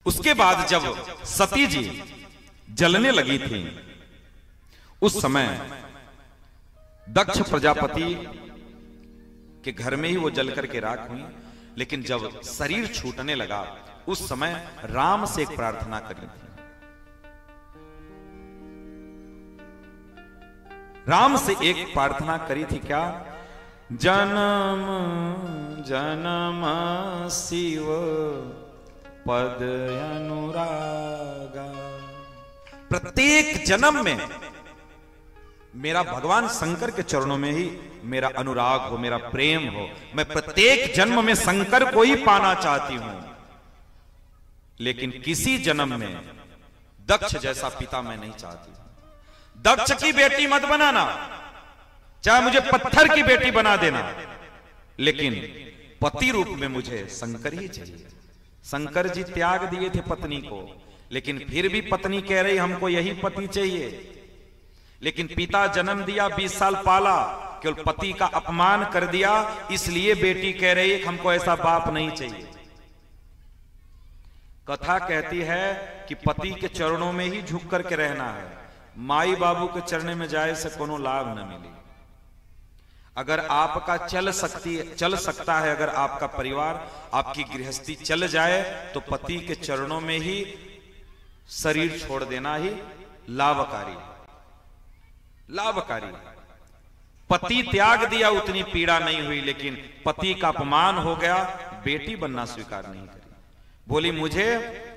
उसके बाद जब सती जी जलने लगी थी, उस समय दक्ष प्रजापति के घर में ही वो जल करके राख हुई। लेकिन जब शरीर छूटने लगा, उस समय राम से एक प्रार्थना करी थी। राम से एक प्रार्थना करी थी, क्या? जन्म जन्म शिव पद अनुरागा। प्रत्येक जन्म में मेरा भगवान शंकर के चरणों में ही मेरा अनुराग हो, मेरा प्रेम हो। मैं प्रत्येक जन्म में शंकर को ही पाना चाहती हूं, लेकिन किसी जन्म में दक्ष जैसा पिता मैं नहीं चाहती। दक्ष की बेटी मत बनाना, चाहे मुझे पत्थर की बेटी बना देना, लेकिन पति रूप में मुझे शंकर ही चाहिए। शंकर जी त्याग दिए थे पत्नी को, लेकिन फिर भी पत्नी कह रही हमको यही पति चाहिए। लेकिन पिता जन्म दिया, 20 साल पाला, केवल पति का अपमान कर दिया, इसलिए बेटी कह रही है हमको ऐसा बाप नहीं चाहिए। कथा कहती है कि पति के चरणों में ही झुक करके रहना है, माई बाबू के चरण में जाए से कोनो लाभ न मिले। अगर आपका चल सकता है, अगर आपका परिवार, आपकी गृहस्थी चल जाए, तो पति के चरणों में ही शरीर छोड़ देना ही लाभकारी। पति त्याग दिया उतनी पीड़ा नहीं हुई, लेकिन पति का अपमान हो गया, बेटी बनना स्वीकार नहीं करी। बोली मुझे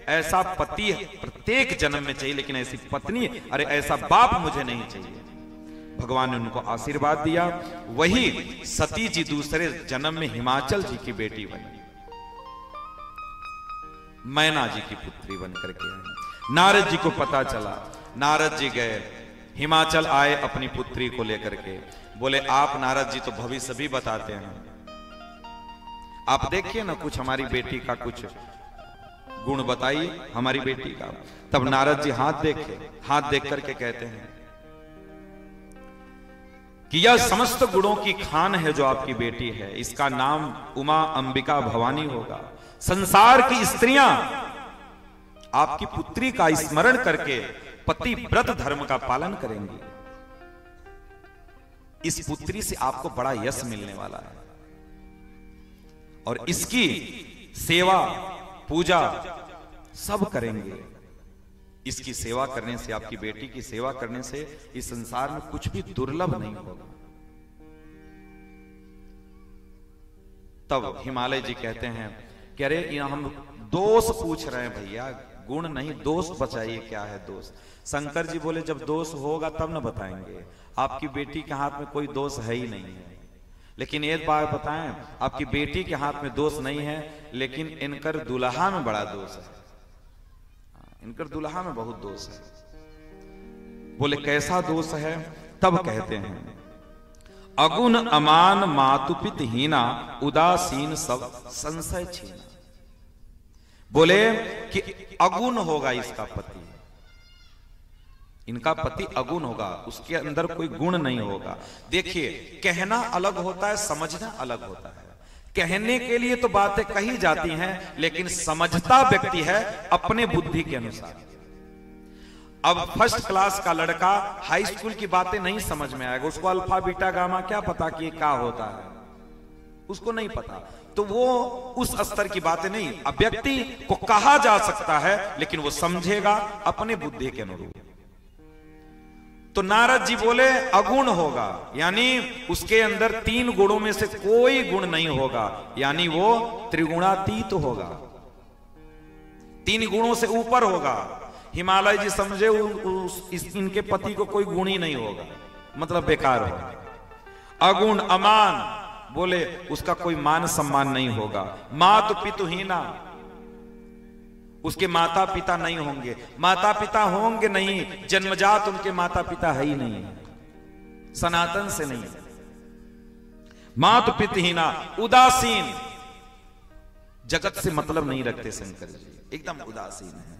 ऐसा पति प्रत्येक जन्म में चाहिए, लेकिन ऐसी पत्नी, अरे ऐसा बाप मुझे नहीं चाहिए। भगवान ने उनको आशीर्वाद दिया। वही सती जी दूसरे जन्म में हिमाचल जी की बेटी बनी, मैना जी की पुत्री बनकर के आई। नारद जी को पता चला, नारद जी गए, हिमाचल आए अपनी पुत्री को लेकर के। बोले आप नारद जी तो भविष्य भी बताते हैं, आप देखिए ना कुछ हमारी बेटी का कुछ गुण बताइए हमारी बेटी का। तब नारद जी हाथ देख करके कहते हैं कि यह समस्त गुणों की खान है जो आपकी बेटी है, इसका नाम उमा अंबिका भवानी होगा। संसार की स्त्रियां आपकी पुत्री का स्मरण करके पति व्रत धर्म का पालन करेंगी। इस पुत्री से आपको बड़ा यश मिलने वाला है, और इसकी सेवा पूजा सब करेंगे। इसकी सेवा करने से, आपकी बेटी की सेवा करने से इस संसार में कुछ भी दुर्लभ नहीं होगा। तब हिमालय जी कहते हैं कि अरे हम दोष पूछ रहे हैं भैया, गुण नहीं दोष बचाइए, क्या है दोष? शंकर जी बोले जब दोष होगा तब न बताएंगे, आपकी बेटी के हाथ में कोई दोष है ही नहीं है। लेकिन एक बात बताएं, आपकी बेटी के हाथ में दोष नहीं है, लेकिन इनकर दुल्हा में बड़ा दोष है, इनकर दुल्हा में बहुत दोष है। बोले कैसा दोष है? तब कहते हैं अगुण अमान मातुपित हीना, उदासीन सब संशय छीना। बोले कि अगुण होगा इसका पति, इनका पति अगुण होगा, उसके अंदर कोई गुण नहीं होगा। देखिए कहना अलग होता है, समझना अलग होता है। कहने के लिए तो बातें कही जाती हैं, लेकिन समझता व्यक्ति है अपने बुद्धि के अनुसार। अब फर्स्ट क्लास का लड़का हाई स्कूल की बातें नहीं समझ में आएगा, उसको अल्फा बीटा गामा क्या पता कि क्या होता है, उसको नहीं पता, तो वो उस स्तर की बातें नहीं। अब व्यक्ति को कहा जा सकता है, लेकिन वो समझेगा अपने बुद्धि के अनुरूप। तो नारद जी बोले अगुण होगा, यानी उसके अंदर 3 गुणों में से कोई गुण नहीं होगा, यानी वो त्रिगुणातीत होगा, 3 गुणों से ऊपर होगा। हिमालय जी समझे इनके पति को कोई गुण ही नहीं होगा, मतलब बेकार होगा। अगुण अमान, बोले उसका कोई मान सम्मान नहीं होगा। मातु पितुहीना, उसके माता पिता नहीं होंगे, माता पिता होंगे नहीं, जन्मजात उनके माता पिता है ही नहीं, सनातन से नहीं। मातु पितुहीना, उदासीन, जगत से मतलब नहीं रखते शंकर जी, एकदम उदासीन है,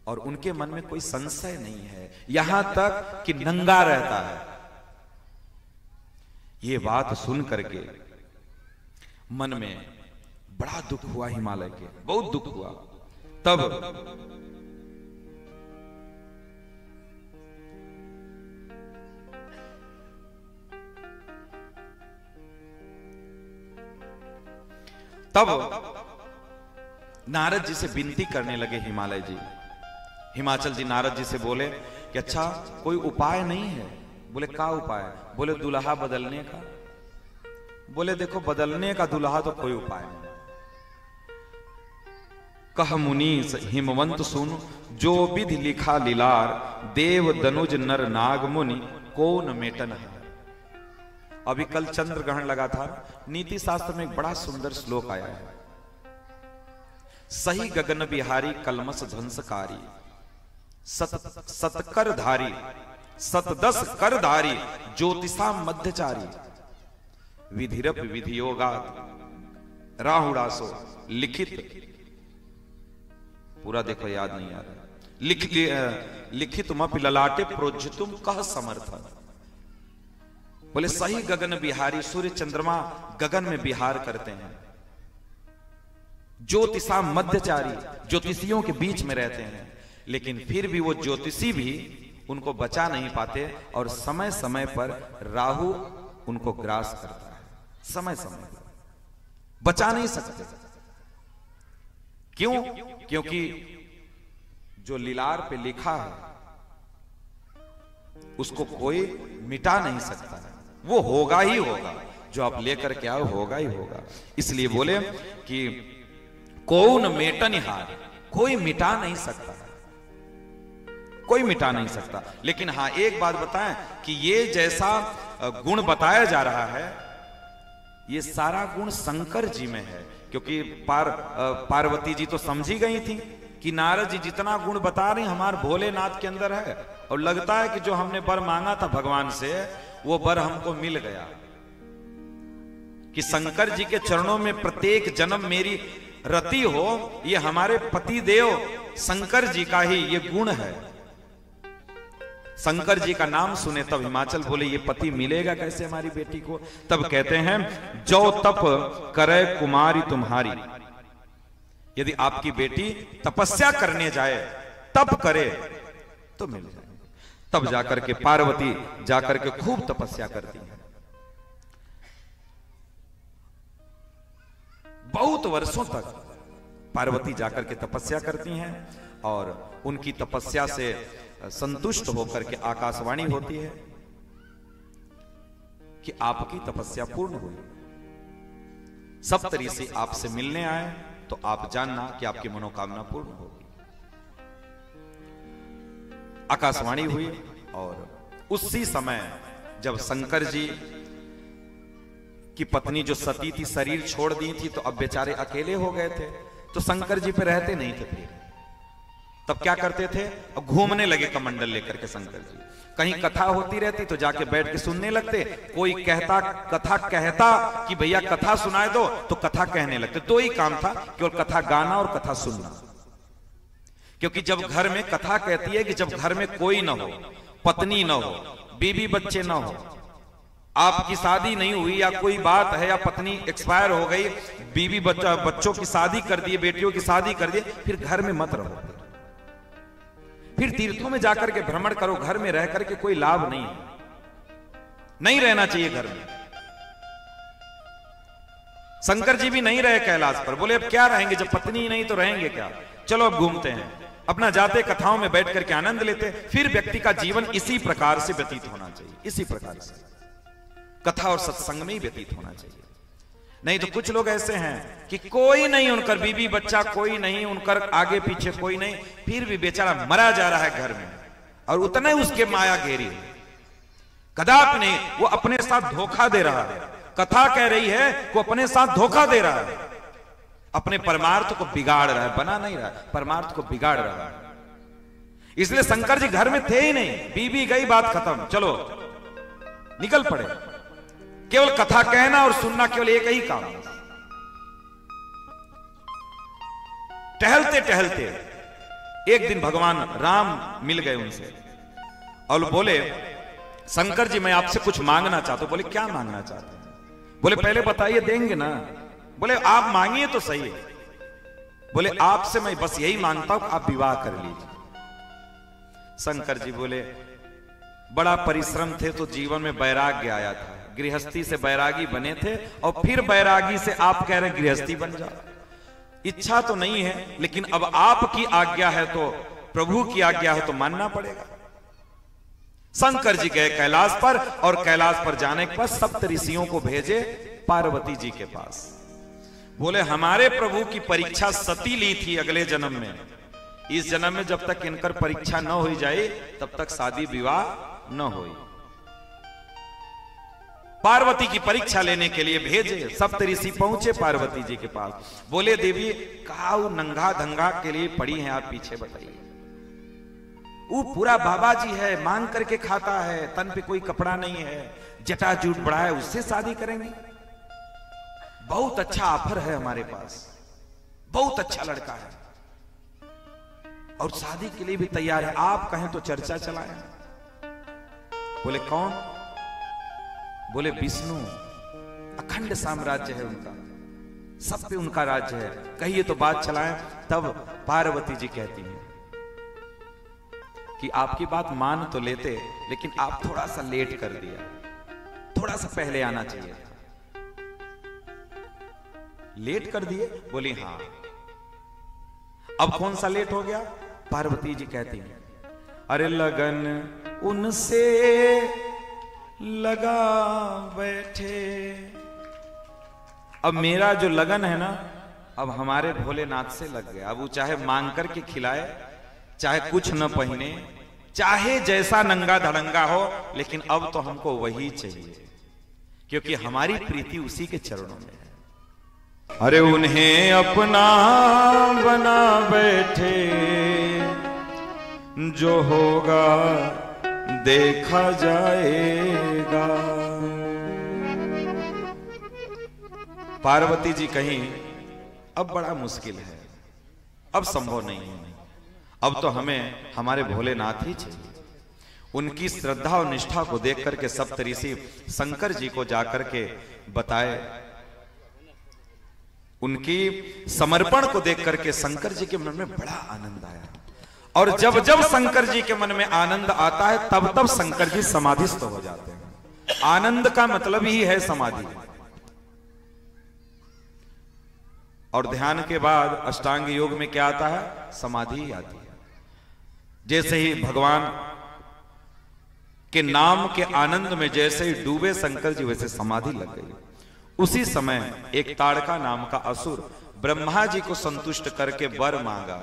और उनके मन में कोई संशय नहीं है, यहां तक कि नंगा रहता है। ये बात सुन करके मन में बड़ा दुख हुआ, हिमालय के बहुत दुख हुआ। तब नारद जी से विनती करने लगे हिमालय जी। हिमाचल जी नारद जी से बोले कि अच्छा कोई उपाय नहीं है? बोले क्या उपाय? बोले दुल्हा बदलने का। बोले देखो बदलने का दुल्हा तो कोई उपाय नहीं। कह मुनि हिमवंत सुन, जो विधि लिखा लीलार, देव दनुज नर नाग मुनि कौन मेटन है। अभी कल चंद्र ग्रहण लगा था, नीति शास्त्र में एक बड़ा सुंदर श्लोक आया है। सही गगन बिहारी कलमस ध्वंसकारी, सतकर धारी सतदस कर धारी, ज्योतिषा मध्यचारी, विधिरप विधियोगा राहुडासो लिखित। पूरा देखो याद नहीं आ रहा। लिखित मपि ललाटे प्रोज्झितुम कह समर्थ। बोले सही गगन बिहारी, सूर्य चंद्रमा गगन में बिहार करते हैं। ज्योतिषा मध्यचारी, ज्योतिषियों के बीच में रहते हैं, लेकिन फिर भी वो ज्योतिषी भी उनको बचा नहीं पाते और समय समय पर राहु उनको ग्रास करता है। समय समय पर बचा नहीं सकते। क्यों? क्योंकि जो लीलार पे लिखा है उसको कोई मिटा नहीं सकता है, वो होगा ही होगा। जो आप लेकर के आओ होगा ही होगा। इसलिए बोले कि कौन मेटन हार, कोई मिटा नहीं सकता, कोई मिटा नहीं सकता। लेकिन हां एक बात बताएं कि ये जैसा गुण बताया जा रहा है, ये सारा गुण शंकर जी में है। क्योंकि पार्वती जी तो समझी गई थी कि नारद जी जितना गुण बता रहे हमारे भोलेनाथ के अंदर है, और लगता है कि जो हमने वर मांगा था भगवान से वो वर हमको मिल गया। कि शंकर जी के चरणों में प्रत्येक जन्म मेरी रति हो, ये हमारे पति देव शंकर जी का ही ये गुण है। शंकर जी का नाम सुने तब हिमाचल बोले ये पति मिलेगा कैसे हमारी बेटी को? तब कहते हैं जो तप करे कुमारी तुम्हारी, यदि आपकी बेटी तपस्या करने जाए, तप करे तो मिल जाए। तब जाकर के पार्वती जाकर के खूब तपस्या करती है। बहुत वर्षों तक पार्वती जाकर के तपस्या करती हैं और उनकी तपस्या से संतुष्ट होकर के आकाशवाणी होती है कि आपकी तपस्या पूर्ण हुई। सप्तऋषि से आपसे मिलने आए तो आप जानना कि आपकी मनोकामना पूर्ण होगी। आकाशवाणी हुई और उसी समय जब शंकर जी की पत्नी जो सती थी शरीर छोड़ दी थी, तो अब बेचारे अकेले हो गए थे, तो शंकर जी पे रहते नहीं थे। फिर तब क्या करते थे? अब घूमने लगे कमंडल लेकर के शंकर जी। कहीं कथा होती रहती तो जाके बैठ के सुनने लगते। कोई कहता कथा कहता कि भैया कथा सुनाए दो, तो कथा कहने लगते। दो ही काम था, केवल कथा गाना और कथा सुनना। क्योंकि जब घर में कथा कहती है कि जब घर में कोई ना हो, पत्नी ना हो, बीवी बच्चे ना हो, आपकी शादी नहीं हुई या कोई बात है या पत्नी एक्सपायर हो गई, बीवी बच्चों की शादी कर दी, बेटियों की शादी कर दी, फिर घर में मत रहो। फिर तीर्थों में जाकर के भ्रमण करो, घर में रह करके कोई लाभ नहीं है, नहीं रहना चाहिए घर में। शंकर जी भी नहीं रहे कैलाश पर, बोले अब क्या रहेंगे, जब पत्नी ही नहीं तो रहेंगे क्या, चलो अब घूमते हैं। अपना जाते कथाओं में बैठ करके आनंद लेते। फिर व्यक्ति का जीवन इसी प्रकार से व्यतीत होना चाहिए, इसी प्रकार से कथा और सत्संग में ही व्यतीत होना चाहिए। नहीं तो कुछ लोग ऐसे हैं कि कोई नहीं उनकर बीवी बच्चा, कोई नहीं उनकर आगे पीछे कोई नहीं, फिर भी बेचारा मरा जा रहा है घर में और उतने उसके माया घेरी, कदापि नहीं, वो अपने साथ धोखा दे रहा है। कथा कह रही है वो अपने साथ धोखा दे रहा है, अपने परमार्थ को बिगाड़ रहा है, बना नहीं रहा है, परमार्थ को बिगाड़ रहा है। इसलिए शंकर जी घर में थे ही नहीं, बीवी गई बात खत्म, चलो निकल पड़े। केवल कथा कहना और सुनना, केवल एक ही काम। टहलते टहलते एक दिन भगवान राम मिल गए उनसे और बोले शंकर जी मैं आपसे कुछ मांगना चाहता हूं। बोले क्या मांगना चाहते हैं? बोले पहले बताइए देंगे ना। बोले आप मांगिए तो सही है। बोले आपसे मैं बस यही मांगता हूं कि आप विवाह कर लीजिए। शंकर जी बोले बड़ा परिश्रम थे तो जीवन में वैराग्य आया था, गृहस्थी से बैरागी बने थे और फिर बैरागी से आप कह रहे हैं गृहस्थी बन जाओ। इच्छा तो नहीं है, लेकिन अब आपकी आज्ञा है तो, प्रभु की आज्ञा है तो मानना पड़ेगा। शंकर जी गए कैलाश पर और कैलाश पर जाने के बाद सप्त ऋषियों को भेजे पार्वती जी के पास। बोले हमारे प्रभु की परीक्षा सती ली थी अगले जन्म में, इस जन्म में जब तक इनकर परीक्षा न हो जाए तब तक शादी विवाह न हो। पार्वती की परीक्षा लेने के लिए भेजे। सप्त ऋषि पहुंचे पार्वती जी के पास। बोले देवी काऊ नंगा धंगा के लिए पड़ी हैं आप, पीछे बताइए। वो पूरा बाबा जी है, मांग करके खाता है, तन पे कोई कपड़ा नहीं है, जटाजूट बड़ा है, उससे शादी करेंगे? बहुत अच्छा ऑफर है हमारे पास, बहुत अच्छा लड़का है और शादी के लिए भी तैयार है, आप कहें तो चर्चा चलाएं। बोले कौन? बोले विष्णु, अखंड साम्राज्य है उनका, सब पे उनका राज्य है, कहिए तो बात चलाएं। तब पार्वती जी कहती हैं कि आपकी बात मान तो लेते, लेकिन आप थोड़ा सा लेट कर दिया, थोड़ा सा पहले आना चाहिए था। लेट कर दिए? बोली हाँ। अब कौन सा लेट हो गया? पार्वती जी कहती हैं अरे लगन उनसे लगा बैठे। अब मेरा जो लगन है ना, अब हमारे भोलेनाथ से लग गया। अब वो चाहे मांग करके खिलाए, चाहे कुछ न पहने, चाहे जैसा नंगा धड़ंगा हो, लेकिन अब तो हमको वही चाहिए, क्योंकि हमारी प्रीति उसी के चरणों में है। अरे उन्हें अपना बना बैठे, जो होगा देखा जाएगा। पार्वती जी कहीं अब बड़ा मुश्किल है, अब संभव नहीं है, अब तो हमें हमारे भोलेनाथ ही चाहिए। उनकी श्रद्धा और निष्ठा को देख करके सप्त ऋषि शंकर जी को जाकर के बताए। उनकी समर्पण को देख करके शंकर जी के मन में बड़ा आनंद आया, और जब जब शंकर जी के मन में आनंद आता है तब तब शंकर जी समाधिस्थ हो जाते हैं। आनंद का मतलब ही है समाधि। और ध्यान के बाद अष्टांग योग में क्या आता है? समाधि आती है। जैसे ही भगवान के नाम के आनंद में जैसे ही डूबे शंकर जी, वैसे समाधि लग गई। उसी समय एक ताड़का नाम का असुर ब्रह्मा जी को संतुष्ट करके वर मांगा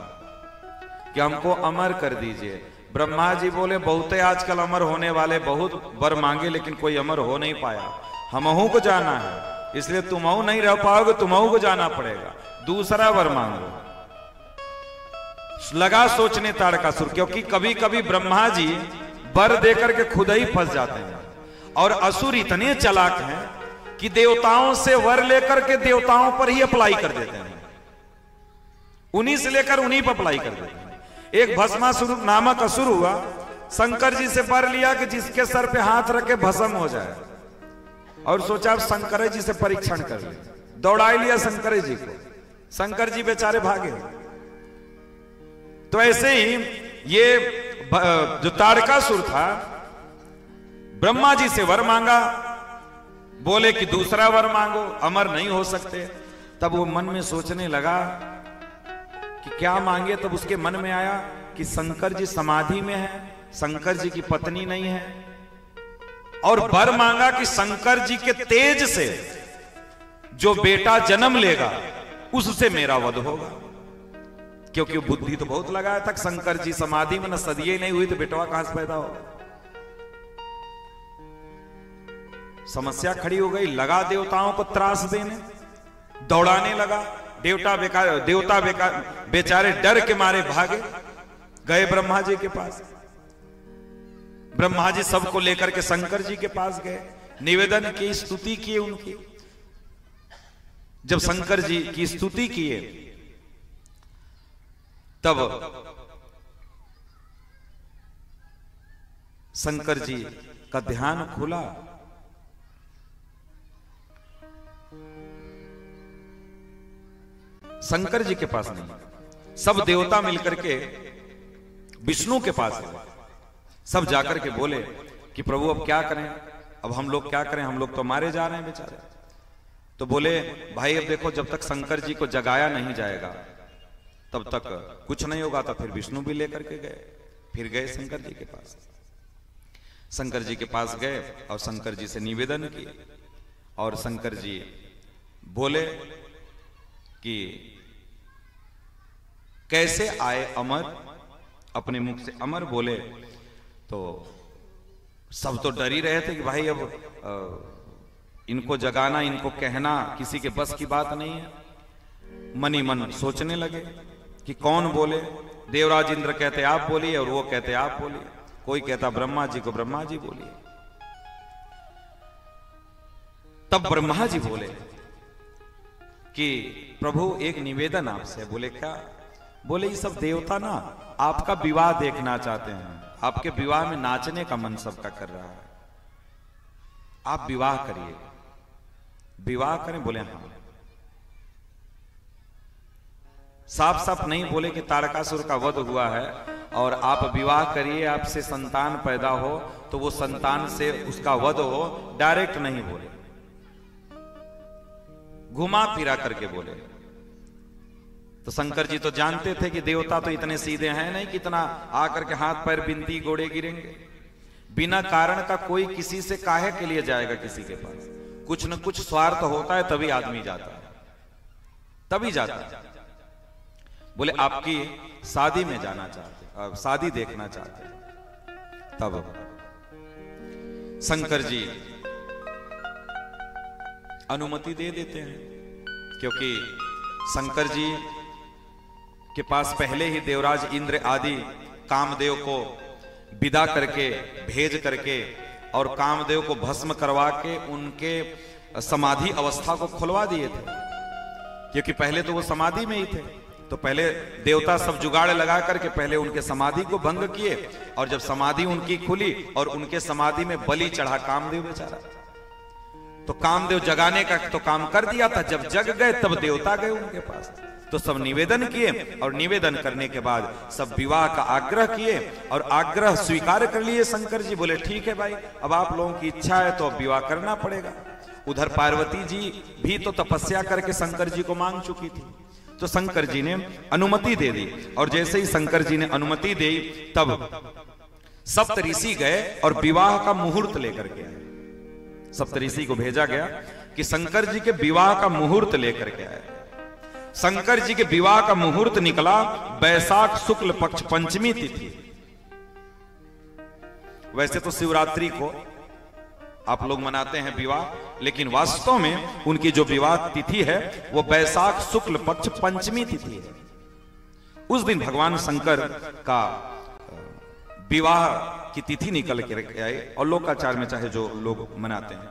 कि हमको अमर कर दीजिए। ब्रह्मा जी बोले बहुते आजकल अमर होने वाले बहुत वर मांगे, लेकिन कोई अमर हो नहीं पाया। हमहू को जाना है, इसलिए तुमहू नहीं रह पाओगे, तुमहू को जाना पड़ेगा, दूसरा वर मांगो। लगा सोचने ताड़कासुर, क्योंकि कभी कभी ब्रह्मा जी वर देकर के खुद ही फंस जाते हैं, और असुर इतने चालाक हैं कि देवताओं से वर लेकर के देवताओं पर ही अप्लाई कर देते हैं, उन्हीं से लेकर उन्हीं पर अप्लाई कर देते हैं। एक भस्मासुर नामक असुर हुआ, शंकर जी से वर लिया कि जिसके सर पे हाथ रखे भस्म हो जाए, और सोचा अब शंकर जी से परीक्षण कर ले। दौड़ा लिया शंकर जी को, शंकर जी बेचारे भागे। तो ऐसे ही ये जो ताड़कासुर था, ब्रह्मा जी से वर मांगा, बोले कि दूसरा वर मांगो, अमर नहीं हो सकते। तब वो मन में सोचने लगा कि क्या मांगे। तब उसके मन में आया कि शंकर जी समाधि में है, शंकर जी की पत्नी नहीं है, और वर मांगा कि शंकर जी के तेज से जो बेटा जन्म लेगा उससे मेरा वध होगा। क्योंकि बुद्धि तो बहुत लगाया था, शंकर जी समाधि में न सदिये नहीं हुई तो बेटवा कहां से पैदा होगा। समस्या खड़ी हो गई, लगा देवताओं को त्रास देने, दौड़ाने लगा। देवता बेचारे डर के मारे भागे, गए ब्रह्मा जी के पास। ब्रह्मा जी सबको लेकर के शंकर जी के पास गए, निवेदन की, स्तुति किए उनकी। जब शंकर जी की स्तुति किए तब शंकर जी का ध्यान खुला। शंकर जी के पास नहीं। सब देवता मिलकर के विष्णु के पास गए। सब जाकर के बोले कि प्रभु अब क्या करें, अब हम लोग क्या करें, हम लोग तो मारे जा रहे हैं बेचारे। तो बोले भाई अब देखो, जब तक शंकर जी को जगाया नहीं जाएगा तब तक कुछ नहीं होगा। तो फिर विष्णु भी लेकर के गए, फिर गए शंकर जी के पास। शंकर जी के पास गए और शंकर जी से निवेदन किए, और शंकर जी बोले कि कैसे आए अमर, अपने मुख से अमर बोले। तो सब तो डर ही रहे थे कि भाई अब इनको जगाना, इनको कहना किसी के बस की बात नहीं है। मन ही मन सोचने लगे कि कौन बोले। देवराज इंद्र कहते आप बोलिए, और वो कहते आप बोलिए। कोई कहता ब्रह्मा जी को ब्रह्मा जी बोलिए। तब ब्रह्मा जी बोले कि प्रभु एक निवेदन आपसे। बोले क्या? बोले ये सब देवता ना आपका विवाह देखना चाहते हैं, आपके विवाह में नाचने का मन सबका कर रहा है, आप विवाह करिए, विवाह करें। बोले हाँ। साफ साफ नहीं बोले कि तारकासुर का वध हुआ है और आप विवाह करिए, आपसे संतान पैदा हो तो वो संतान से उसका वध हो, डायरेक्ट नहीं बोले, घुमा फिरा करके बोले। तो शंकर जी तो जानते थे कि देवता तो इतने सीधे हैं नहीं कि इतना आकर के हाथ पैर बिनती गोड़े गिरेंगे। बिना कारण का कोई किसी से काहे के लिए जाएगा किसी के पास? कुछ न कुछ स्वार्थ होता है तभी आदमी जाता है, तभी जाता है। बोले आपकी शादी में जाना चाहते, शादी देखना चाहते। तब शंकर जी अनुमति दे देते हैं, क्योंकि शंकर जी के पास पहले ही देवराज इंद्र आदि कामदेव को विदा करके भेज करके और कामदेव को भस्म करवा के उनके समाधि अवस्था को खुलवा दिए थे। क्योंकि पहले तो वो समाधि में ही थे, तो पहले देवता सब जुगाड़ लगा करके पहले उनके समाधि को भंग किए, और जब समाधि उनकी खुली और उनके समाधि में बलि चढ़ा कामदेव बेचारा, तो कामदेव जगाने का तो काम कर दिया था। जब जग गए तब देवता गए उनके पास, तो सब निवेदन किए, और निवेदन करने के बाद सब विवाह का आग्रह किए, और आग्रह स्वीकार कर लिए शंकर जी। बोले ठीक है भाई, अब आप लोगों की इच्छा है तो अब विवाह करना पड़ेगा। उधर पार्वती जी भी तो तपस्या करके शंकर जी को मांग चुकी थी, तो शंकर जी ने अनुमति दे दी। और जैसे ही शंकर जी ने अनुमति दी तब सप्तऋषि गए और विवाह का मुहूर्त लेकर के आए। सप्तऋषि को भेजा गया कि शंकर जी के विवाह का मुहूर्त लेकर के आए। शंकर जी के विवाह का मुहूर्त निकला वैशाख शुक्ल पक्ष पंचमी तिथि। वैसे तो शिवरात्रि को आप लोग मनाते हैं विवाह, लेकिन वास्तव में उनकी जो विवाह तिथि है वो वैशाख शुक्ल पक्ष पंचमी तिथि है। उस दिन भगवान शंकर का विवाह की तिथि निकल के आए, और लोकाचार में चाहे जो लोग मनाते हैं।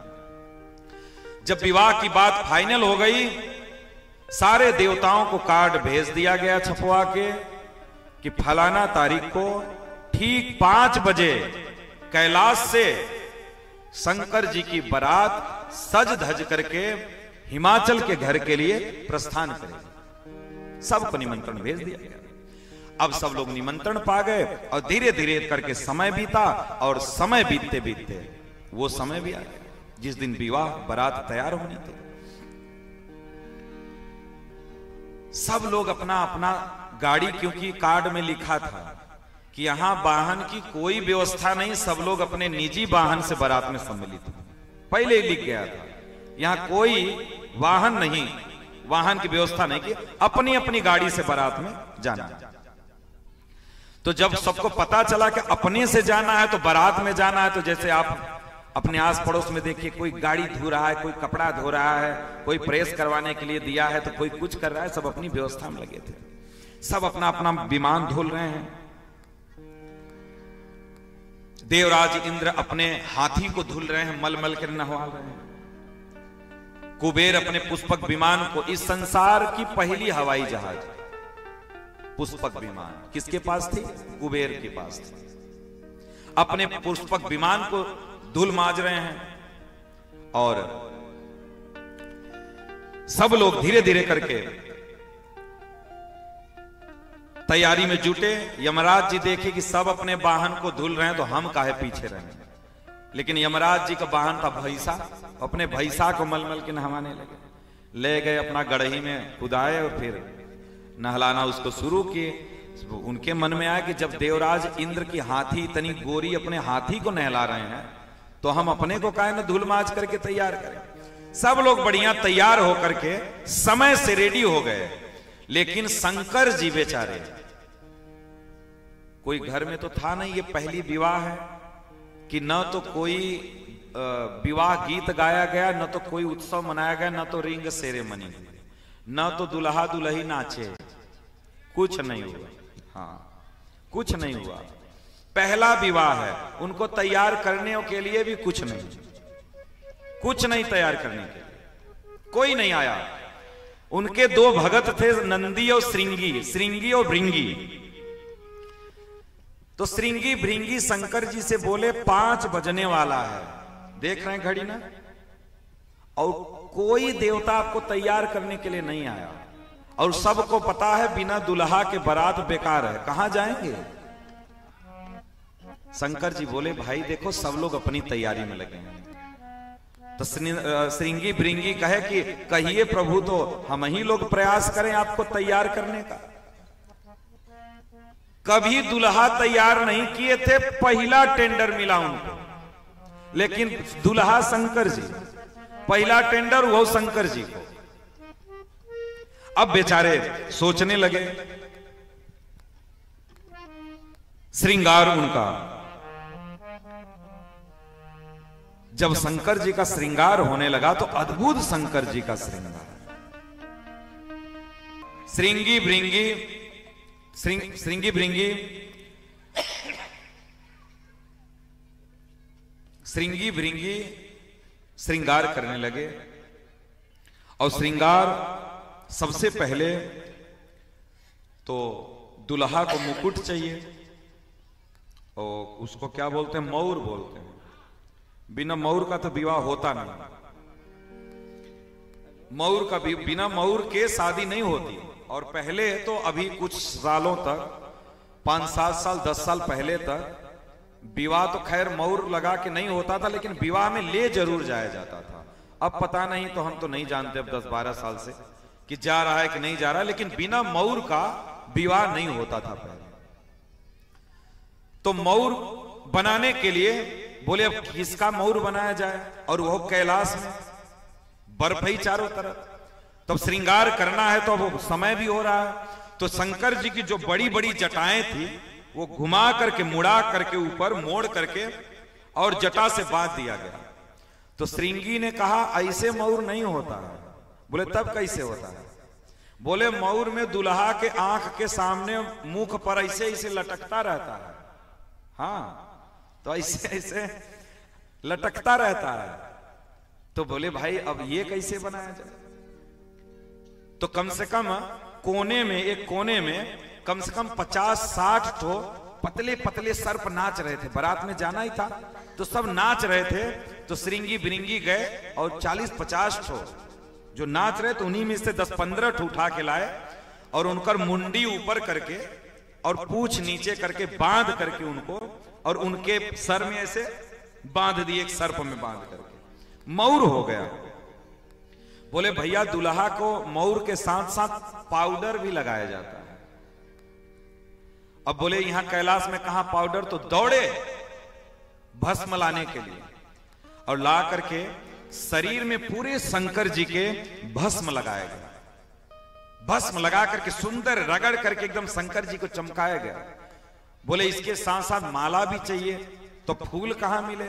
जब विवाह की बात फाइनल हो गई, सारे देवताओं को कार्ड भेज दिया गया छपवा के कि फलाना तारीख को ठीक 5 बजे कैलाश से शंकर जी की बारात सज धज करके हिमाचल के घर के लिए प्रस्थान करेगी। सबको निमंत्रण भेज दिया गया। अब सब लोग निमंत्रण पा गए, और धीरे धीरे करके समय बीता, और समय बीतते बीतते वो समय भी आ गया जिस दिन विवाह बारात तैयार होनी थी। सब लोग अपना अपना गाड़ी, क्योंकि कार्ड में लिखा था कि यहां वाहन की कोई व्यवस्था नहीं, सब लोग अपने निजी वाहन से बारात में सम्मिलित हैं। पहले ही लिख गया था यहां कोई वाहन नहीं, वाहन की व्यवस्था नहीं की, अपनी अपनी गाड़ी से बारात में जाना। तो जब सबको पता चला कि अपने से जाना है तो बारात में जाना है, तो जैसे आप अपने आस पड़ोस में देखिए, कोई गाड़ी धो रहा है, कोई कपड़ा धो रहा है, कोई प्रेस करवाने के लिए दिया है, तो कोई कुछ कर रहा है, सब अपनी व्यवस्था में लगे थे। सब अपना अपना विमान धुल रहे हैं। देवराज इंद्र अपने हाथी को धुल रहे हैं, मल मल कर नहवा रहे हैं। कुबेर अपने पुष्पक विमान को, इस संसार की पहली हवाई जहाज पुष्पक विमान किसके पास थी? कुबेर के पास थी। अपने पुष्पक विमान को धूल माज रहे हैं, और सब लोग धीरे धीरे करके तैयारी में जुटे। यमराज जी देखे कि सब अपने वाहन को धुल रहे हैं तो हम काहे पीछे रहे। लेकिन यमराज जी का वाहन था भैंसा, अपने भैंसा को मलमल के नहवाने लगे। ले गए अपना गढ़ही में कुदाए और फिर नहलाना उसको शुरू किए। उनके मन में आया कि जब देवराज इंद्र की हाथी इतनी गोरी अपने हाथी को नहला रहे हैं तो हम अपने को काहे न धुल माज करके तैयार करें। सब लोग बढ़िया तैयार होकर के समय से रेडी हो गए। लेकिन शंकर जी बेचारे, कोई घर में तो था नहीं, ये पहली विवाह है कि न तो कोई विवाह गीत गाया गया, न तो कोई उत्सव मनाया गया, न तो रिंग सेरेमनी, न तो दुल्हा दुल्ही नाचे, कुछ नहीं हुआ। हाँ, कुछ नहीं हुआ। पहला विवाह है, उनको तैयार करने के लिए भी कुछ नहीं तैयार करने के लिए कोई नहीं आया। उनके दो भगत थे, नंदी और श्रृंगी और भृंगी। तो श्रृंगी भृंगी शंकर जी से बोले 5 बजने वाला है, देख रहे हैं घड़ी ना, और कोई देवता आपको तैयार करने के लिए नहीं आया। और सबको पता है बिना दुल्हा के बारात बेकार है, कहां जाएंगे। शंकर जी बोले भाई देखो सब लोग अपनी तैयारी में लगे हैं। तो श्रृंगी भृंगी कहे कि कहिए प्रभु, तो हम ही लोग प्रयास करें आपको तैयार करने का। कभी दुल्हा तैयार नहीं किए थे, पहला टेंडर मिला उनको, लेकिन दुल्हा शंकर जी, पहला टेंडर वो शंकर जी को। अब बेचारे सोचने लगे, श्रृंगार उनका, जब शंकर जी का श्रृंगार होने लगा तो अद्भुत शंकर जी का श्रृंगार। श्रृंगी भृंगी श्रृंगार करने लगे। और श्रृंगार सबसे पहले तो दुल्हा को मुकुट चाहिए, और उसको क्या बोलते हैं, मौर बोलते हैं। बिना मौर का तो विवाह होता नहीं, मौर का भी बिना मौर के शादी नहीं होती। और पहले तो अभी कुछ सालों तक, 5-7 साल 10 साल पहले तक विवाह तो खैर मौर लगा के नहीं होता था, लेकिन विवाह में ले जरूर जाया जाता था। अब पता नहीं, तो हम तो नहीं जानते अब 10-12 साल से कि जा रहा है कि नहीं जा रहा है, लेकिन बिना मौर का विवाह नहीं होता था पहले। तो मौर बनाने के लिए बोले अब किसका मौर बनाया जाए, और वो कैलाश में बर्फ ही चारों तरफ। तब श्रृंगार करना है तो अब समय भी हो रहा है। तो शंकर जी की जो बड़ी बड़ी जटाएं थी वो घुमा करके, मुड़ा करके, ऊपर मोड़ करके और जटा से बांध दिया गया। तो श्रृंगी ने कहा ऐसे मौर नहीं होता है। बोले तब कैसे होता है। बोले मौर में दुल्हा के आंख के सामने मुख पर ऐसे ऐसे लटकता रहता है। हाँ, तो ऐसे ऐसे लटकता रहता है। तो बोले भाई अब ये कैसे बनाया जाए। तो कम से कम कोने में, एक कोने में कम से कम 50-60 ठो पतले पतले सर्प नाच रहे थे। बारात में जाना ही था तो सब नाच रहे थे। तो श्रृंगी भृंगी गए और 40-50 ठो जो नाच रहे तो उन्हीं में से 10-15 ठो उठा के लाए और उनकर मुंडी ऊपर करके और पूंछ नीचे करके बांध करके उनको, और उनके सर में ऐसे बांध दिए, एक सर्प में बांध करके मौर हो गया। बोले भैया दुल्हा को मौर के साथ साथ पाउडर भी लगाया जाता है। अब बोले यहां कैलाश में कहां पाउडर, तो दौड़े भस्म लाने के लिए और ला करके शरीर में पूरे शंकर जी के भस्म लगाया गया। भस्म लगा करके सुंदर रगड़ करके एकदम शंकर जी को चमकाया गया। बोले इसके साथ साथ माला भी चाहिए, तो फूल कहां मिले।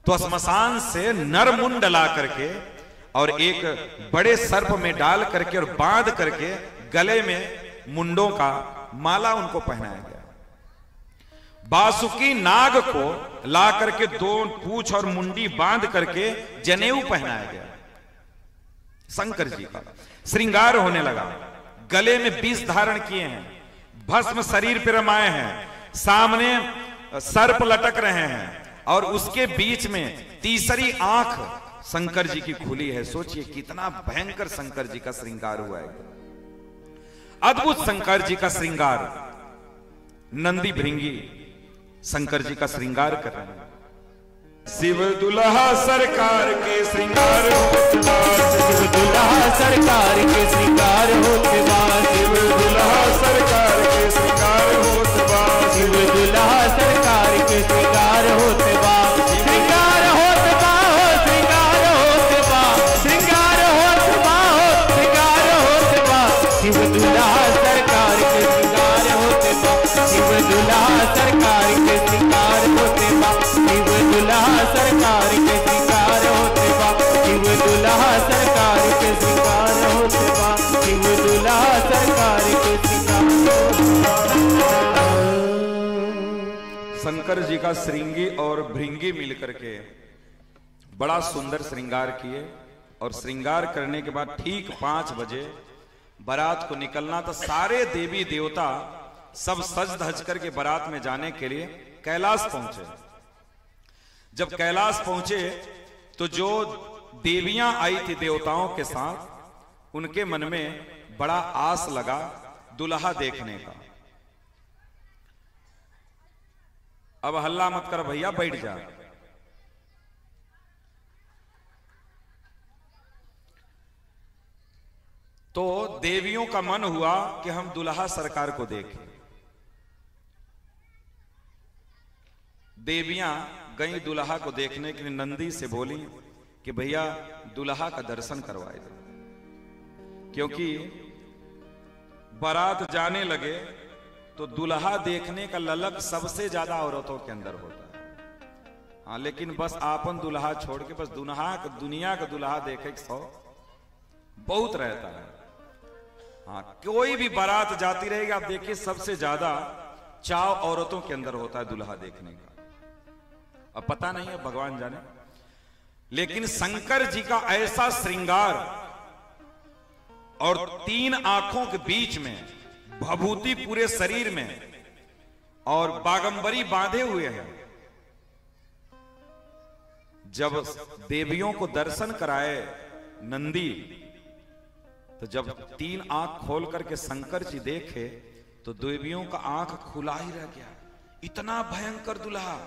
तो श्मशान से नर मुंड ला करके और एक बड़े सर्प में डाल करके और बांध करके गले में मुंडों का माला उनको पहनाया गया। बासुकी नाग को ला करके 2 पूंछ और मुंडी बांध करके जनेऊ पहनाया गया। शंकर जी का श्रृंगार होने लगा। गले में विष धारण किए हैं, भस्म शरीर पर रमाए हैं, सामने सर्प लटक रहे हैं और उसके बीच में तीसरी आंख शंकर जी की खुली है। सोचिए कितना भयंकर शंकर जी का श्रृंगार हुआ है। अद्भुत शंकर जी का श्रृंगार, नंदी भृंगी शंकर जी का श्रृंगार कर रहे हैं। शिव दुल्हा सरकार के श्रृंगार होते बा, शिव दुल्हा सरकार के श्रृंगार होते बा, शिव दुल्हा सरकार के श्रृंगार होते बा, शिव दुल्हा सरकार के श्रृंगार होते बा, श्रृंगार होते बा हो, श्रृंगार होते बा, श्रृंगार होते बा हो, श्रृंगार होते बा, शिव दुल्हा सरकार के श्रृंगार होते बा, शिव दुल्हा सरकार के श्रृंगार होते बा, शिव दुल्हा सरकार के श्रृंगार होते बा, शिव दुल्हा सरकार के श्रृंगार होते बा, शिव दुल्हा सरकार के श्रृंगार। शंकर जी का श्रृंगी और भृंगी मिलकर के बड़ा सुंदर श्रृंगार किए, और श्रृंगार करने के बाद ठीक 5 बजे बारात को निकलना था। सारे देवी देवता सब सज धज करके बारात में जाने के लिए कैलाश पहुंचे। जब कैलाश पहुंचे तो जो देवियां आई थी देवताओं के साथ, उनके मन में बड़ा आस लगा दुल्हा देखने का। अब हल्ला मत कर भैया, बैठ जा। तो देवियों का मन हुआ कि हम दुल्हा सरकार को देखें। देवियां गई दुल्हा को देखने के लिए। नंदी से बोली कि भैया दुल्हा का दर्शन करवाए दो, क्योंकि बारात जाने लगे तो दुल्हा देखने का ललक सबसे ज्यादा औरतों के अंदर होता है। हाँ, लेकिन बस आपन दुल्हा छोड़ के बस दुनिया का दुल्हा देखे बहुत रहता है। हाँ, कोई भी बारात जाती रहेगी, आप देखिए सबसे ज्यादा चाव औरतों के अंदर होता है दुल्हा देखने का। अब पता नहीं है, भगवान जाने। लेकिन शंकर जी का ऐसा श्रृंगार और 3 आंखों के बीच में भभूति पूरे शरीर में और बागंबरी बांधे हुए हैं। जब देवियों को दर्शन कराए नंदी, तो जब 3 आंख खोल करके शंकर जी देखे तो देवियों का आंख खुला ही रह गया। इतना भयंकर दुल्हा,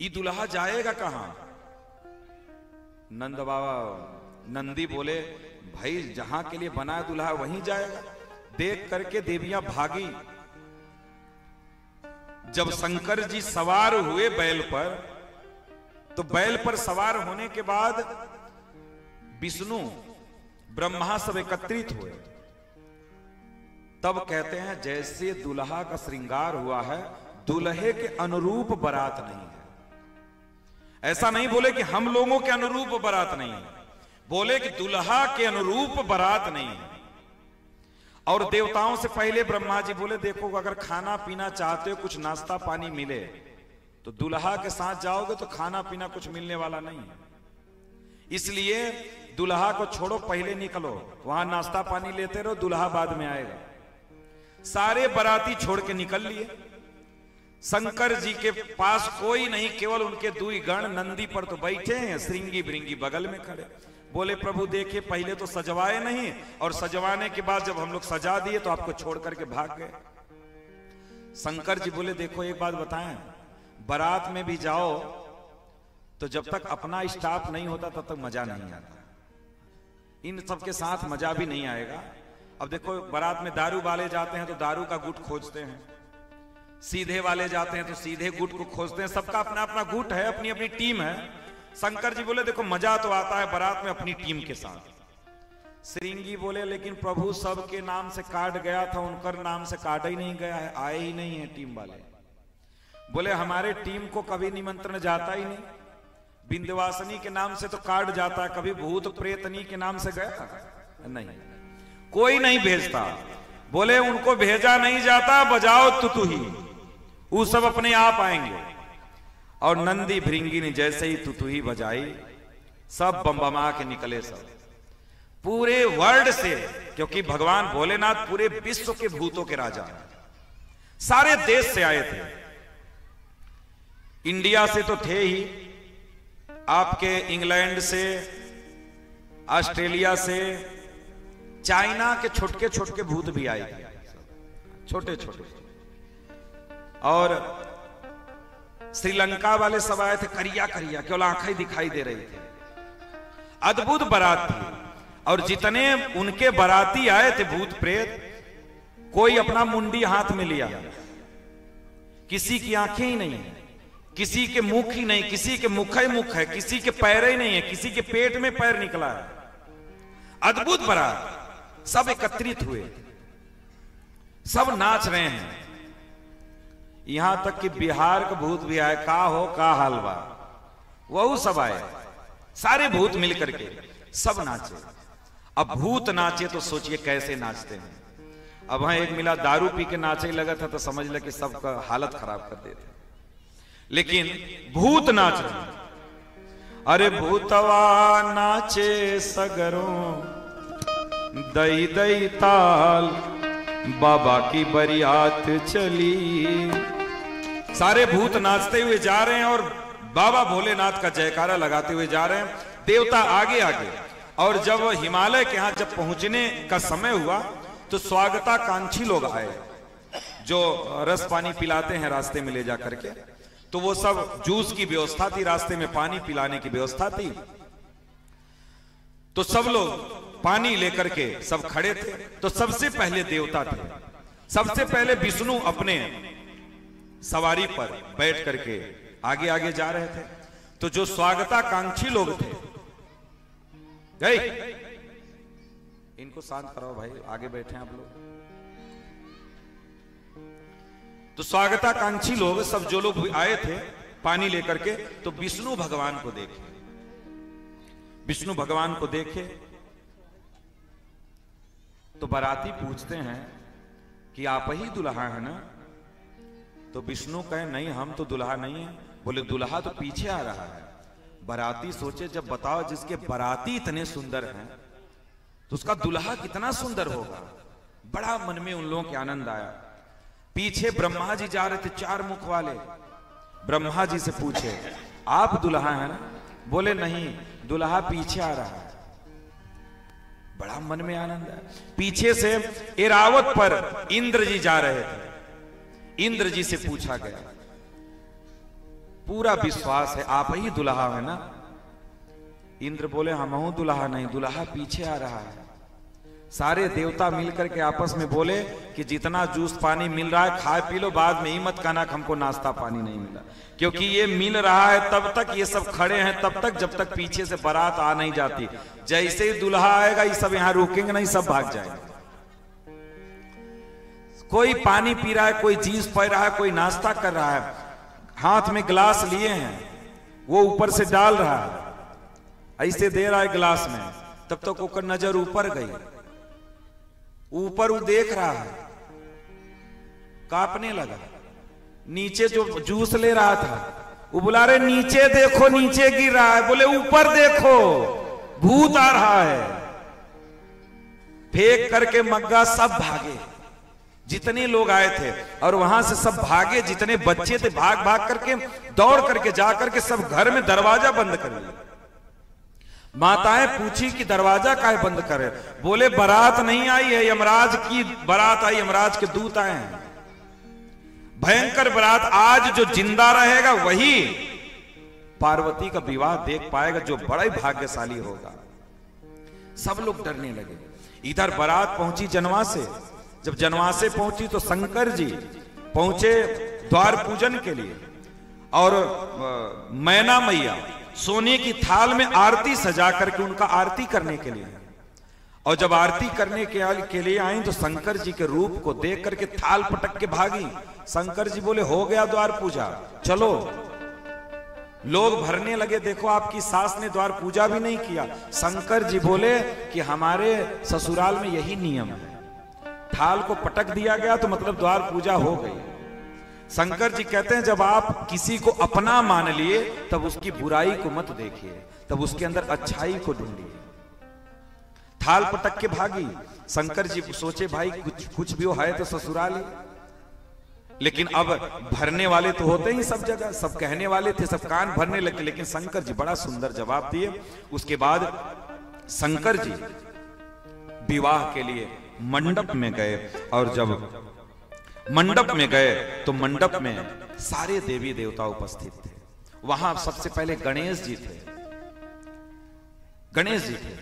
ये दुल्हा जाएगा कहां? नंद बाबा नंदी बोले भाई जहां के लिए बना है दुल्हा वहीं जाएगा। देख करके देवियां भागी। जब शंकर जी सवार हुए बैल पर, तो बैल पर सवार होने के बाद विष्णु ब्रह्मा सब एकत्रित हुए। तब कहते हैं जैसे दुल्हा का श्रृंगार हुआ है, दुल्हे के अनुरूप बारात नहीं है। ऐसा नहीं बोले कि हम लोगों के अनुरूप बारात नहीं है, बोले कि दुल्हा के अनुरूप बारात नहीं है। और देवताओं से पहले ब्रह्मा जी बोले देखो अगर खाना पीना चाहते हो, कुछ नाश्ता पानी मिले, तो दुल्हा के साथ जाओगे तो खाना पीना कुछ मिलने वाला नहीं है। इसलिए दुल्हा को छोड़ो, पहले निकलो, वहां नाश्ता पानी लेते रहो, दुल्हा बाद में आएगा। सारे बाराती छोड़ के निकल लिए। शंकर जी के पास कोई नहीं, केवल उनके 2 गण नंदी पर तो बैठे हैं, श्रृंगी भृंगी बगल में खड़े। बोले प्रभु देखिए पहले तो सजवाए नहीं, और सजवाने के बाद जब हम लोग सजा दिए तो आपको छोड़ करके भाग गए। शंकर जी बोले देखो एक बात बताएं, बारात में भी जाओ तो जब तक अपना स्टाफ नहीं होता तब तक मजा नहीं आता। इन सबके साथ मजा भी नहीं आएगा। अब देखो बारात में दारू वाले जाते हैं तो दारू का गुट खोजते हैं, सीधे वाले जाते हैं तो सीधे गुट को खोजते हैं। सबका अपना अपना गुट है, अपनी अपनी टीम है। शंकर जी बोले देखो मजा तो आता है बारात में अपनी टीम के साथ। श्रृंगी बोले लेकिन प्रभु सबके नाम से कार्ड गया था, उनकर नाम से कार्ड ही नहीं गया है, आए ही नहीं है टीम वाले। बोले हमारे टीम को कभी निमंत्रण जाता ही नहीं, विंध्यवासिनी के नाम से तो कार्ड जाता है, कभी भूत प्रेतनी के नाम से गया नहीं, कोई नहीं भेजता। बोले उनको भेजा नहीं जाता, बजाओ तुतुही, वो सब अपने आप आएंगे। और नंदी भृंगी ने जैसे ही तुतुही बजाई, सब बमबमा के निकले, सब पूरे वर्ल्ड से, क्योंकि भगवान भोलेनाथ पूरे विश्व के भूतों के राजा, सारे देश से आए थे। इंडिया से तो थे ही, आपके इंग्लैंड से, ऑस्ट्रेलिया से, चाइना के छोटे छोटे भूत भी आए थे, छोटे छोटे, और श्रीलंका वाले सब आए थे, करिया करिया, केवल आंखें दिखाई दे रही थी। अद्भुत बारात थी। और जितने उनके बाराती आए थे भूत प्रेत, कोई अपना मुंडी हाथ में लिया, किसी की आंखें ही नहीं है, किसी के मुख ही नहीं, किसी के मुख ही मुख है, किसी के पैर ही नहीं है, किसी के पेट में पैर निकला है। अद्भुत बारात, सब एकत्रित हुए, सब नाच रहे हैं। यहां तक कि बिहार का भूत भी आए, का हो का हलवा, वह सब आए, सारे भूत मिलकर के सब नाचे। अब भूत नाचे तो सोचिए कैसे नाचते हैं। अब वहां एक मिला दारू पी के नाचे लगा था तो समझ ले कि सबका हालत खराब कर देते। लेकिन भूत नाच रहे, अरे भूतवा नाचे सगरों दई दई ताल, बाबा की बरियात चली। सारे भूत नाचते हुए जा रहे हैं और बाबा भोलेनाथ का जयकारा लगाते हुए जा रहे हैं, देवता आगे आगे। और जब हिमालय के यहां जब पहुंचने का समय हुआ तो स्वागताकांक्षी लोग आए, जो रस पानी पिलाते हैं रास्ते में ले जा करके। तो वो सब जूस की व्यवस्था थी, रास्ते में पानी पिलाने की व्यवस्था थी। तो सब लोग पानी लेकर के सब खड़े थे। तो सबसे पहले देवता थे, सबसे पहले विष्णु अपने सवारी पर बैठ करके आगे आगे जा रहे थे। तो जो स्वागताकांक्षी लोग थे, गए, इनको शांत कराओ भाई, आगे बैठे हैं आप लोग। तो स्वागताकांक्षी लोग सब जो लोग आए थे पानी लेकर के, तो विष्णु भगवान को देखे, विष्णु भगवान को देखे तो बाराती पूछते हैं कि आप ही दुल्हा है ना? तो विष्णु कहे नहीं, हम तो दुल्हा नहीं है। बोले दुल्हा तो पीछे आ रहा है। बाराती सोचे जब बताओ जिसके बाराती इतने सुंदर हैं तो उसका दुल्हा कितना सुंदर होगा। बड़ा मन में उन लोगों के आनंद आया। पीछे ब्रह्मा जी जा रहे थे, 4 मुख वाले। ब्रह्मा जी से पूछे आप दुल्हा है ना? बोले नहीं, दुल्हा पीछे आ रहा है। बड़ा मन में आनंद आया। पीछे से एरावत पर इंद्र जी जा रहे थे। इंद्र जी से पूछा गया, पूरा विश्वास है आप ही दुल्हा है ना? इंद्र बोले हम हूं दुल्हा नहीं, दुल्हा पीछे आ रहा है। सारे देवता मिलकर के आपस में बोले कि जितना जूस पानी मिल रहा है खा पी लो, बाद में ही मत कहना हमको नाश्ता पानी नहीं मिला, क्योंकि ये मिल रहा है तब तक ये सब खड़े हैं, तब तक जब तक पीछे से बारात आ नहीं जाती। जैसे ही दुल्हा आएगा ये सब यहां रुकेंगे नहीं, सब भाग जाएंगे। कोई पानी पी रहा है, कोई जींस पहन रहा है, कोई नाश्ता कर रहा है, हाथ में गिलास लिए हैं, वो ऊपर से डाल रहा है, ऐसे दे रहा है गिलास में। तब तक ओकर नजर ऊपर गई, ऊपर वो देख रहा है, कांपने लगा। नीचे जो जूस ले रहा था वो बुला रहे नीचे देखो, नीचे गिर रहा है। बोले ऊपर देखो, भूत आ रहा है। फेंक करके मग्गा सब भागे, जितने लोग आए थे, और वहां से सब भागे। जितने बच्चे थे भाग भाग करके दौड़ करके जा करके सब घर में दरवाजा बंद कर लिया। माताएं पूछी कि दरवाजा काहे बंद करे? बोले बारात नहीं आई है, यमराज की बारात आई, यमराज के दूत आए हैं। भयंकर बारात। आज जो जिंदा रहेगा वही पार्वती का विवाह देख पाएगा, जो बड़ा ही भाग्यशाली होगा। सब लोग डरने लगे। इधर बारात पहुंची जनवासे। जब जनवासे पहुंची तो शंकर जी पहुंचे द्वार पूजन के लिए, और मैना मैया सोने की थाल में आरती सजा करके उनका आरती करने के लिए। और जब आरती करने के लिए आई तो शंकर जी के रूप को देख करके थाल पटक के भागी। शंकर जी बोले हो गया द्वार पूजा, चलो। लोग भरने लगे, देखो आपकी सास ने द्वार पूजा भी नहीं किया। शंकर जी बोले कि हमारे ससुराल में यही नियम है, थाल को पटक दिया गया तो मतलब द्वार पूजा हो गई। शंकर जी कहते हैं जब आप किसी को अपना मान लिए तब उसकी बुराई को मत देखिए, तब उसके अंदर अच्छाई को ढूंढिए। थाल पटक के भागी। शंकर जी सोचे भाई कुछ भी हो है तो ससुराल ही, लेकिन अब भरने वाले तो होते ही सब जगह, सब कहने वाले थे, सब कान भरने लगे। लेकिन शंकर जी बड़ा सुंदर जवाब दिए। उसके बाद शंकर जी विवाह के लिए मंडप में गए, और जब मंडप में गए तो मंडप में सारे देवी देवता उपस्थित थे। वहां सबसे पहले गणेश जी थे। गणेश जी थे।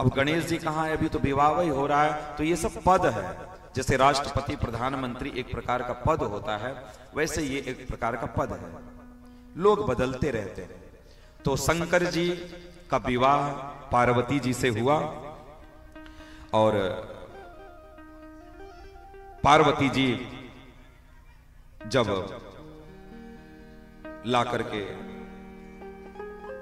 अब गणेश जी कहां है? अभी तो विवाह ही हो रहा है। तो ये सब पद है, जैसे राष्ट्रपति प्रधानमंत्री एक प्रकार का पद होता है, वैसे ये एक प्रकार का पद है, लोग बदलते रहते हैं। तो शंकर जी का विवाह पार्वती जी से हुआ, और पार्वती जी जब ला करके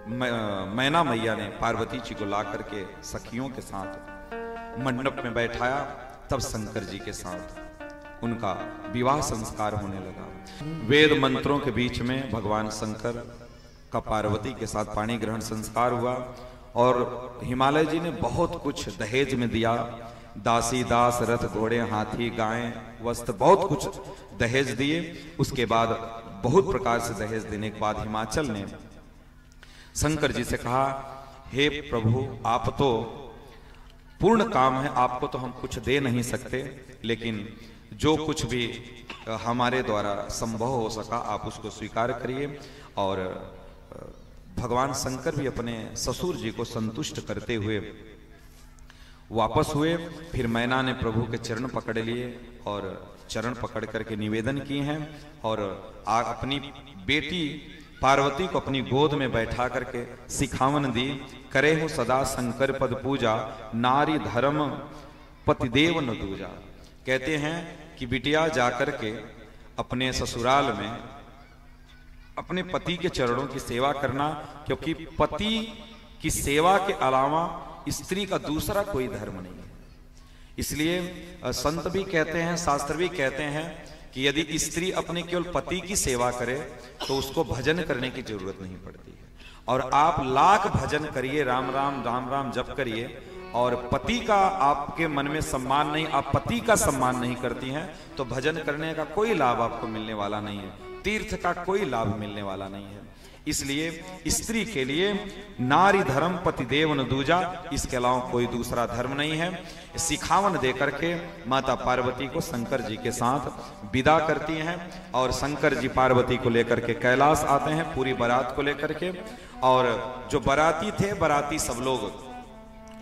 मैना मैया ने पार्वती जी को ला करके सखियों के साथ मंडप में बैठाया, तब शंकर जी के साथ उनका विवाह संस्कार होने लगा। वेद मंत्रों के बीच में भगवान शंकर का पार्वती के साथ पाणी ग्रहण संस्कार हुआ, और हिमालय जी ने बहुत कुछ दहेज में दिया। दासी दास रथ घोड़े हाथी गायें वस्त्र बहुत कुछ दहेज दिए। उसके बाद बहुत प्रकार से दहेज देने के बाद हिमाचल ने शंकर जी से कहा, हे प्रभु, आप तो पूर्ण काम है, आपको तो हम कुछ दे नहीं सकते, लेकिन जो कुछ भी हमारे द्वारा संभव हो सका आप उसको स्वीकार करिए। और भगवान शंकर भी अपने ससुर जी को संतुष्ट करते हुए वापस हुए। फिर मैना ने प्रभु के चरण पकड़ लिए और चरण पकड़ करके निवेदन किए हैं, और अपनी बेटी पार्वती को अपनी गोद में बैठा करके सिखावन दी। करे हो सदा शंकर पद पूजा, नारी धर्म पतिदेव न दूजा। कहते हैं कि बिटिया जाकर के अपने ससुराल में अपने पति के चरणों की सेवा करना, क्योंकि पति की सेवा के अलावा स्त्री का दूसरा कोई धर्म नहीं है। इसलिए संत भी कहते हैं, शास्त्र भी कहते हैं कि यदि स्त्री अपने केवल पति की सेवा करे तो उसको भजन करने की जरूरत नहीं पड़ती है। और आप लाख भजन करिए, राम राम राम राम जप करिए, और पति का आपके मन में सम्मान नहीं, आप पति का सम्मान नहीं करती हैं, तो भजन करने का कोई लाभ आपको मिलने वाला नहीं है, तीर्थ का कोई लाभ मिलने वाला नहीं है। इसलिए स्त्री के लिए नारी धर्म पतिदेव न दूजा, इसके अलावा कोई दूसरा धर्म नहीं है। सिखावन दे करके माता पार्वती को शंकर जी के साथ विदा करती हैं, और शंकर जी पार्वती को लेकर के कैलाश आते हैं पूरी बारात को लेकर के। और जो बाराती थे, बाराती सब लोग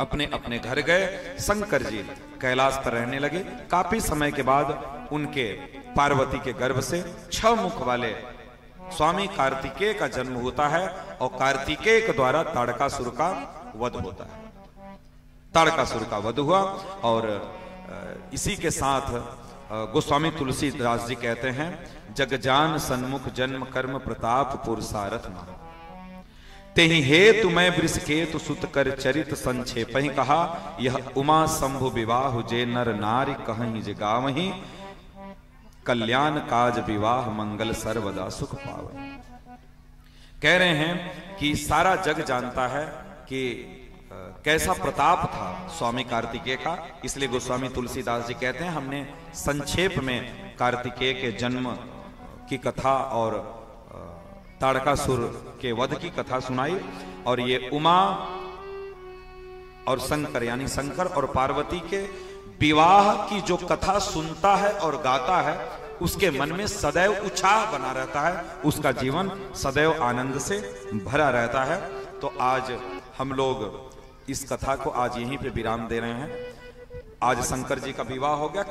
अपने अपने घर गए। शंकर जी कैलाश पर रहने लगे। काफी समय के बाद उनके पार्वती के गर्भ से 6 मुख वाले स्वामी कार्तिकेय का जन्म होता है, और कार्तिकेय के द्वारा ताड़कासुर का वध होता है। ताड़कासुर का वध हुआ, और इसी के साथ गोस्वामी तुलसीदास जी कहते हैं, जगजान सन्मुख जन्म कर्म प्रताप पुरुषारथ मा, तेहि हेतु मैं वृषकेतु सुत कर चरित संक्षेप ही कहा, यह उमा शंभु विवाह जे नर नारी कहीं जे गावहीं, कल्याण काज विवाह मंगल सर्वदा सुख पावे। कह रहे हैं कि सारा जग जानता है कि कैसा प्रताप था स्वामी कार्तिकेय का, इसलिए गोस्वामी तुलसीदास जी कहते हैं, हमने संक्षेप में कार्तिकेय के जन्म की कथा और ताड़कासुर के वध की कथा सुनाई। और ये उमा और शंकर यानी शंकर और पार्वती के विवाह की जो कथा सुनता है और गाता है, उसके मन में सदैव उत्साह बना रहता है, उसका जीवन सदैव आनंद से भरा रहता है। तो आज हम लोग इस कथा को आज यहीं पे विराम दे रहे हैं। आज शंकर जी का विवाह हो गया।